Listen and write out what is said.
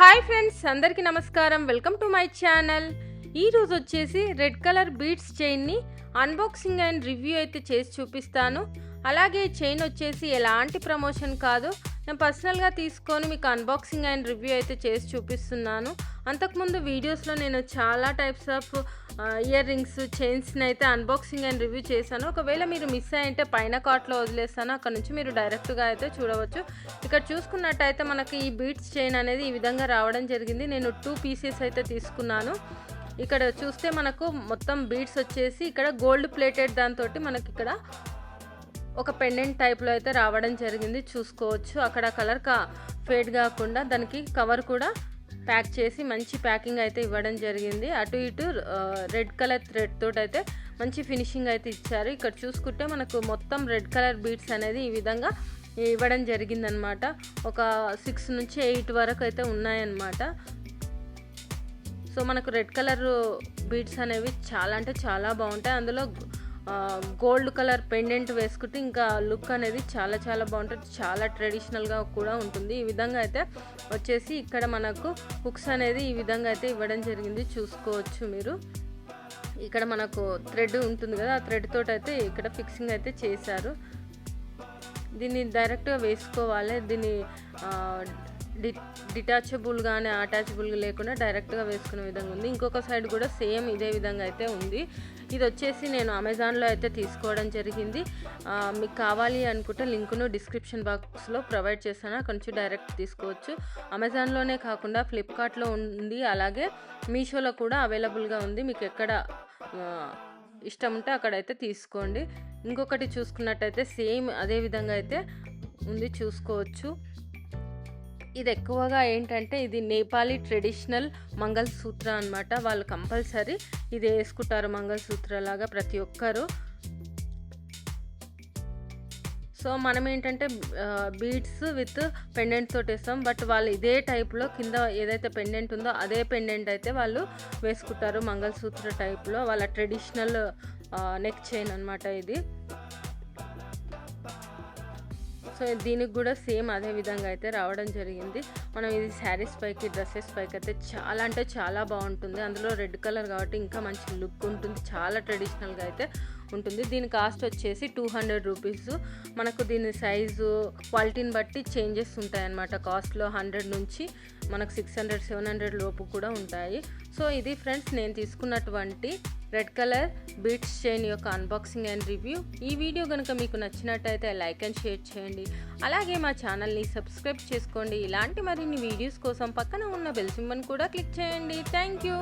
Hi friends, అందరికీ నమస్కారం. Welcome to my channel. ఈరోజు వచ్చేసి రెడ్ కలర్ బీడ్స్ చైన్ని అన్బాక్సింగ్ అండ్ రివ్యూ అయితే చేసి చూపిస్తాను. అలాగే చైన్ వచ్చేసి ఎలాంటి ప్రమోషన్ కాదు, నేను పర్సనల్గా తీసుకొని మీకు అన్బాక్సింగ్ అండ్ రివ్యూ అయితే చేసి చూపిస్తున్నాను. అంతకుముందు వీడియోస్లో నేను చాలా టైప్స్ ఆఫ్ ఇయర్ రింగ్స్ చైన్స్ని అయితే అన్బాక్సింగ్ అండ్ రివ్యూ చేశాను. ఒకవేళ మీరు మిస్ అయ్యింటే పైన కార్ట్లో వదిలేస్తాను, అక్కడ నుంచి మీరు డైరెక్ట్గా అయితే చూడవచ్చు. ఇక్కడ చూసుకున్నట్టయితే మనకి ఈ బీడ్స్ చైన్ అనేది ఈ విధంగా రావడం జరిగింది. నేను 2 పీసెస్ అయితే తీసుకున్నాను. ఇక్కడ చూస్తే మనకు మొత్తం బీడ్స్ వచ్చేసి ఇక్కడ గోల్డ్ ప్లేటెడ్ దాంతో మనకి ఇక్కడ ఒక పెండెంట్ టైప్లో అయితే రావడం జరిగింది. చూసుకోవచ్చు అక్కడ కలర్ ఫేడ్ కాకుండా దానికి కవర్ కూడా ప్యాక్ చేసి మంచి ప్యాకింగ్ అయితే ఇవ్వడం జరిగింది. అటు ఇటు రెడ్ కలర్ థ్రెడ్ తోటి అయితే మంచి ఫినిషింగ్ అయితే ఇచ్చారు. ఇక్కడ చూసుకుంటే మనకు మొత్తం రెడ్ కలర్ బీడ్స్ అనేది ఈ విధంగా ఇవ్వడం జరిగిందనమాట. ఒక 6 నుంచి 8 వరకు అయితే ఉన్నాయన్నమాట. సో మనకు రెడ్ కలర్ బీడ్స్ అనేవి చాలా అంటే చాలా బాగుంటాయి. అందులో గోల్డ్ కలర్ పెండెంట్ వేసుకుంటే ఇంకా లుక్ అనేది చాలా చాలా బాగుంటుంది, చాలా ట్రెడిషనల్గా కూడా ఉంటుంది. ఈ విధంగా అయితే వచ్చేసి ఇక్కడ మనకు హుక్స్ అనేది ఈ విధంగా అయితే ఇవ్వడం జరిగింది. చూసుకోవచ్చు మీరు ఇక్కడ మనకు థ్రెడ్ ఉంటుంది కదా, ఆ థ్రెడ్ తోటి అయితే ఇక్కడ ఫిక్సింగ్ అయితే చేశారు. దీన్ని డైరెక్ట్గా వేసుకోవాలి. దీన్ని డిటాచబుల్ కానీ అటాచబుల్ లేకుండా డైరెక్ట్గా వేసుకునే విధంగా ఉంది. ఇంకొక సైడ్ కూడా సేమ్ ఇదే విధంగా అయితే ఉంది. ఇది వచ్చేసి నేను అమెజాన్లో అయితే తీసుకోవడం జరిగింది. మీకు కావాలి అనుకుంటే లింకును డిస్క్రిప్షన్ బాక్స్లో ప్రొవైడ్ చేస్తాను, అక్కడ నుంచి డైరెక్ట్ తీసుకోవచ్చు. అమెజాన్లోనే కాకుండా ఫ్లిప్కార్ట్లో ఉంది, అలాగే మీషోలో కూడా అవైలబుల్గా ఉంది. మీకు ఎక్కడ ఇష్టం ఉంటే అక్కడైతే తీసుకోండి. ఇంకొకటి చూసుకున్నట్టయితే సేమ్ అదే విధంగా అయితే ఉంది, చూసుకోవచ్చు. ఇది ఎక్కువగా ఏంటంటే ఇది నేపాలీ ట్రెడిషనల్ మంగళసూత్ర అనమాట. వాళ్ళు కంపల్సరీ ఇది వేసుకుంటారు మంగళసూత్ర లాగా ప్రతి ఒక్కరు. సో మనం ఏంటంటే బీడ్స్ విత్ పెండెంట్ తోటి వేస్తాం, బట్ వాళ్ళు ఇదే టైప్లో కింద ఏదైతే పెండెంట్ ఉందో అదే పెండెంట్ అయితే వాళ్ళు వేసుకుంటారు మంగళసూత్ర టైప్లో. వాళ్ళ ట్రెడిషనల్ నెక్ చైన్ అనమాట ఇది. సో దీనికి కూడా సేమ్ అదే విధంగా అయితే రావడం జరిగింది. మనం ఇది శారీస్ పైకి డ్రెస్సెస్ పైకి అయితే చాలా అంటే చాలా బాగుంటుంది. అందులో రెడ్ కలర్ కాబట్టి ఇంకా మంచి లుక్ ఉంటుంది, చాలా ట్రెడిషనల్గా అయితే ఉంటుంది. దీని కాస్ట్ వచ్చేసి 200 రూపీస్. మనకు దీని సైజు క్వాలిటీని బట్టి చేంజెస్ ఉంటాయన్నమాట. కాస్ట్లో 100 నుంచి మనకు 600-700 లోపు కూడా ఉంటాయి. సో ఇది ఫ్రెండ్స్ నేను తీసుకున్నటువంటి రెడ్ కలర్ బీడ్స్ చైన్ యొక్క అన్బాక్సింగ్ అండ్ రివ్యూ. ఈ వీడియో కనుక మీకు నచ్చినట్టయితే లైక్ అండ్ షేర్ చేయండి. అలాగే మా ఛానల్ని సబ్స్క్రైబ్ చేసుకోండి. ఇలాంటి మరిన్ని వీడియోస్ కోసం పక్కన ఉన్న బెల్ సింబల్ కూడా క్లిక్ చేయండి. Thank you.